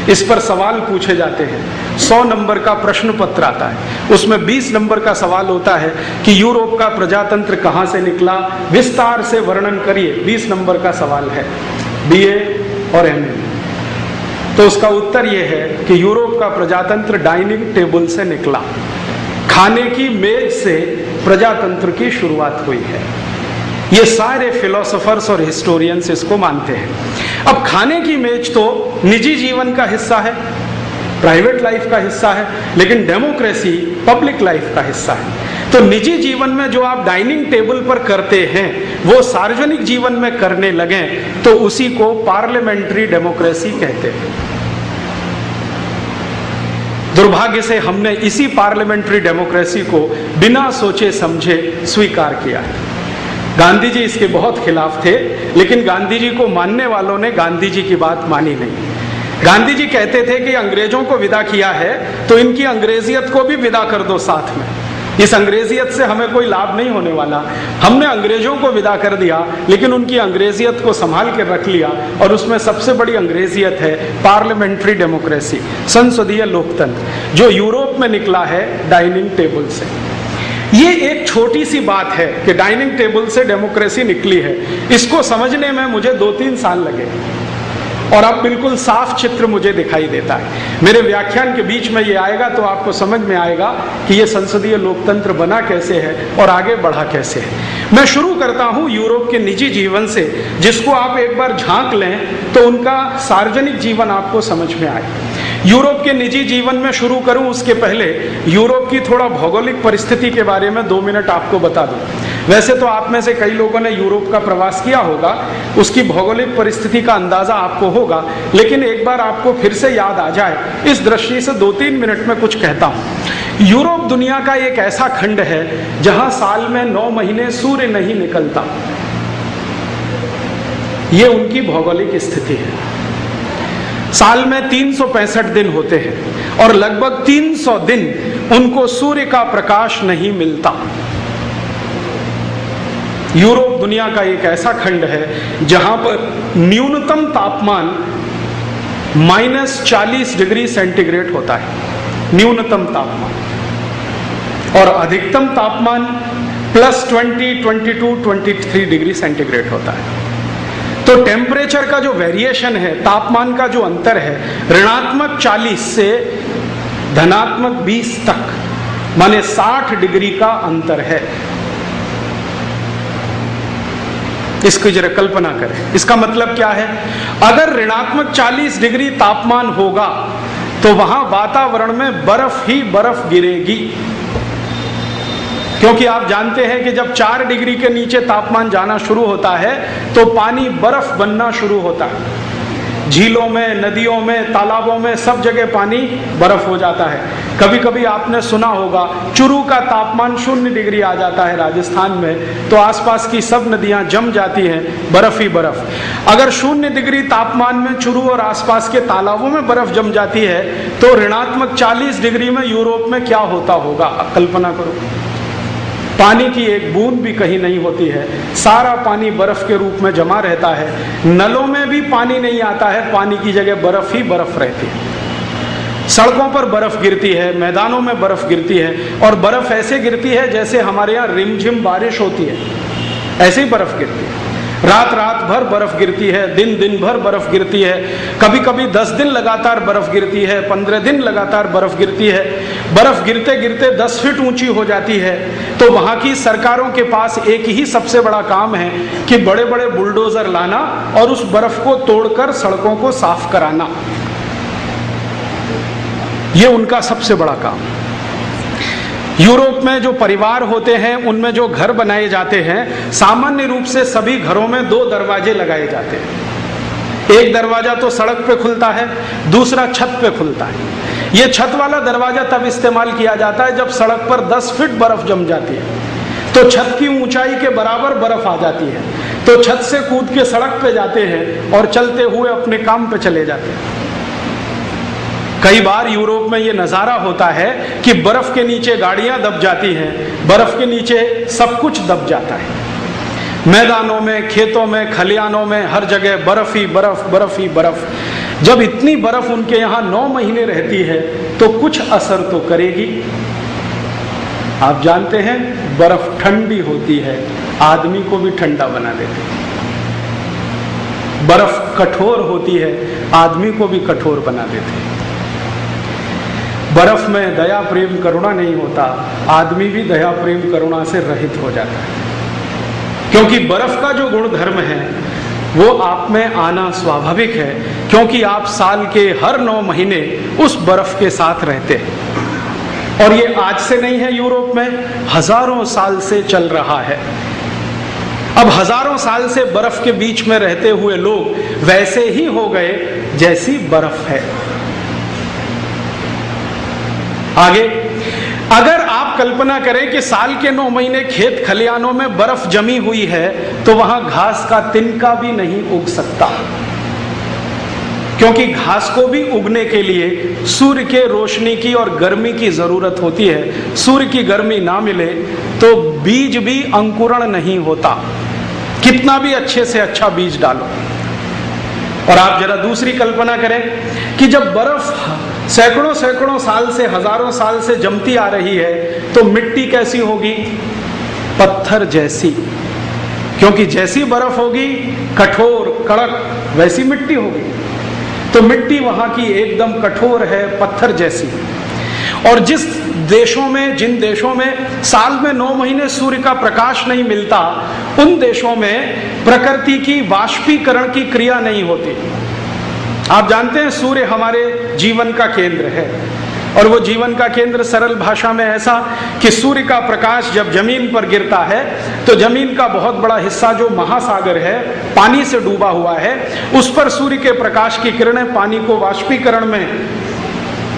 इस पर सवाल पूछे जाते हैं। 100 नंबर का प्रश्न पत्र आता है, उसमें 20 नंबर का सवाल होता है कि यूरोप का प्रजातंत्र कहाँ से निकला, विस्तार से वर्णन करिए। 20 नंबर का सवाल है BA और MA। तो उसका उत्तर यह है कि यूरोप का प्रजातंत्र डाइनिंग टेबल से निकला, खाने की मेज से प्रजातंत्र की शुरुआत हुई है। ये सारे फिलोसोफर्स और हिस्टोरियंस इसको मानते हैं। अब खाने की मेज तो निजी जीवन का हिस्सा है, प्राइवेट लाइफ का हिस्सा है, लेकिन डेमोक्रेसी पब्लिक लाइफ का हिस्सा है। तो निजी जीवन में जो आप डाइनिंग टेबल पर करते हैं वो सार्वजनिक जीवन में करने लगे तो उसी को पार्लियामेंट्री डेमोक्रेसी कहते हैं। दुर्भाग्य से हमने इसी पार्लियामेंट्री डेमोक्रेसी को बिना सोचे समझे स्वीकार किया है। गांधी जी इसके बहुत खिलाफ थे, लेकिन गांधी जी को मानने वालों ने गांधी जी की बात मानी नहीं। गांधी जी कहते थे कि अंग्रेजों को विदा किया है तो इनकी अंग्रेजियत को भी विदा कर दो साथ में, इस अंग्रेजियत से हमें कोई लाभ नहीं होने वाला। हमने अंग्रेजों को विदा कर दिया, लेकिन उनकी अंग्रेजियत को संभाल के रख लिया, और उसमें सबसे बड़ी अंग्रेजियत है पार्लियामेंट्री डेमोक्रेसी, संसदीय लोकतंत्र, जो यूरोप में निकला है डाइनिंग टेबल से। ये एक छोटी सी बात है कि डाइनिंग टेबल से डेमोक्रेसी निकली है, इसको समझने में मुझे 2-3 साल लगे और अब बिल्कुल साफ चित्र मुझे दिखाई देता है। मेरे व्याख्यान के बीच में ये आएगा तो आपको समझ में आएगा कि ये संसदीय लोकतंत्र बना कैसे है और आगे बढ़ा कैसे है। मैं शुरू करता हूँ यूरोप के निजी जीवन से, जिसको आप एक बार झांक लें तो उनका सार्वजनिक जीवन आपको समझ में आए। यूरोप के निजी जीवन में शुरू करूं उसके पहले यूरोप की थोड़ा भौगोलिक परिस्थिति के बारे में 2 मिनट आपको बता दूं। वैसे तो आप में से कई लोगों ने यूरोप का प्रवास किया होगा, उसकी भौगोलिक परिस्थिति का अंदाजा आपको होगा, लेकिन एक बार आपको फिर से याद आ जाए इस दृष्टि से 2-3 मिनट में कुछ कहता हूं। यूरोप दुनिया का एक ऐसा खंड है जहां साल में 9 महीने सूर्य नहीं निकलता। ये उनकी भौगोलिक स्थिति है। साल में 365 दिन होते हैं और लगभग 300 दिन उनको सूर्य का प्रकाश नहीं मिलता। यूरोप दुनिया का एक ऐसा खंड है जहां पर न्यूनतम तापमान -40 डिग्री सेंटीग्रेड होता है, न्यूनतम तापमान, और अधिकतम तापमान +20, 22, 23 डिग्री सेंटीग्रेड होता है। तो टेम्परेचर का जो वेरिएशन है, तापमान का जो अंतर है, -40 से -20 तक, माने 60 डिग्री का अंतर है। इसकी जरा कल्पना करें, इसका मतलब क्या है? अगर -40 डिग्री तापमान होगा तो वहां वातावरण में बर्फ ही बर्फ गिरेगी, क्योंकि आप जानते हैं कि जब 4 डिग्री के नीचे तापमान जाना शुरू होता है तो पानी बर्फ बनना शुरू होता है। झीलों में, नदियों में, तालाबों में सब जगह पानी बर्फ हो जाता है। कभी कभी आपने सुना होगा चुरू का तापमान 0 डिग्री आ जाता है राजस्थान में, तो आसपास की सब नदियां जम जाती हैं, बर्फ ही बर्फ। अगर 0 डिग्री तापमान में चुरू और आसपास के तालाबों में बर्फ जम जाती है तो -40 डिग्री में यूरोप में क्या होता होगा? कल्पना करो। पानी की एक बूंद भी कहीं नहीं होती है, सारा पानी बर्फ के रूप में जमा रहता है। नलों में भी पानी नहीं आता है, पानी की जगह बर्फ ही बर्फ रहती है। सड़कों पर बर्फ गिरती है, मैदानों में बर्फ गिरती है, और बर्फ ऐसे गिरती है जैसे हमारे यहाँ रिमझिम बारिश होती है, ऐसे ही बर्फ गिरती है। रात रात भर बर्फ गिरती है, दिन दिन भर बर्फ गिरती है, कभी कभी 10 दिन लगातार बर्फ गिरती है, 15 दिन लगातार बर्फ गिरती है। बर्फ गिरते गिरते 10 फीट ऊंची हो जाती है। तो वहां की सरकारों के पास एक ही सबसे बड़ा काम है कि बड़े बड़े बुलडोजर लाना और उस बर्फ को तोड़कर सड़कों को साफ कराना। ये उनका सबसे बड़ा काम। यूरोप में जो परिवार होते हैं उनमें जो घर बनाए जाते हैं, सामान्य रूप से सभी घरों में 2 दरवाजे लगाए जाते हैं। एक दरवाजा तो सड़क पे खुलता है, दूसरा छत पे खुलता है। ये छत वाला दरवाजा तब इस्तेमाल किया जाता है जब सड़क पर 10 फीट बर्फ जम जाती है, तो छत की ऊंचाई के बराबर बर्फ आ जाती है, तो छत से कूद के सड़क पे जाते हैं और चलते हुए अपने काम पे चले जाते हैं। कई बार यूरोप में ये नज़ारा होता है कि बर्फ के नीचे गाड़ियां दब जाती हैं, बर्फ के नीचे सब कुछ दब जाता है। मैदानों में, खेतों में, खलिहानों में हर जगह बर्फ ही बर्फ, बर्फ ही बर्फ। जब इतनी बर्फ उनके यहाँ 9 महीने रहती है तो कुछ असर तो करेगी। आप जानते हैं बर्फ ठंडी होती है, आदमी को भी ठंडा बना देती है। बर्फ कठोर होती है, आदमी को भी कठोर बना देती है। बर्फ में दया प्रेम करुणा नहीं होता, आदमी भी दया प्रेम करुणा से रहित हो जाता है। क्योंकि बर्फ का जो गुण धर्म है वो आप में आना स्वाभाविक है, क्योंकि आप साल के हर 9 महीने उस बर्फ के साथ रहते हैं। और ये आज से नहीं है, यूरोप में हजारों साल से चल रहा है। अब हजारों साल से बर्फ के बीच में रहते हुए लोग वैसे ही हो गए जैसी बर्फ है। आगे, अगर आप कल्पना करें कि साल के 9 महीने खेत खलिहानों में बर्फ जमी हुई है तो वहां घास का तिनका भी नहीं उग सकता, क्योंकि घास को भी उगने के लिए सूर्य के रोशनी की और गर्मी की जरूरत होती है। सूर्य की गर्मी ना मिले तो बीज भी अंकुरण नहीं होता, कितना भी अच्छे से अच्छा बीज डालो। और आप जरा दूसरी कल्पना करें कि जब बर्फ सैकड़ों सैकड़ों साल से, हजारों साल से जमती आ रही है तो मिट्टी कैसी होगी? पत्थर जैसी, क्योंकि जैसी बर्फ होगी कठोर कड़क, वैसी मिट्टी होगी। तो मिट्टी वहां की एकदम कठोर है, पत्थर जैसी। और जिन देशों में साल में 9 महीने सूर्य का प्रकाश नहीं मिलता, उन देशों में प्रकृति की वाष्पीकरण की क्रिया नहीं होती। आप जानते हैं सूर्य हमारे जीवन का केंद्र है, और वो जीवन का केंद्र सरल भाषा में ऐसा कि सूर्य का प्रकाश जब जमीन पर गिरता है तो जमीन का बहुत बड़ा हिस्सा जो महासागर है, पानी से डूबा हुआ है, उस पर सूर्य के प्रकाश की किरणें पानी को वाष्पीकरण में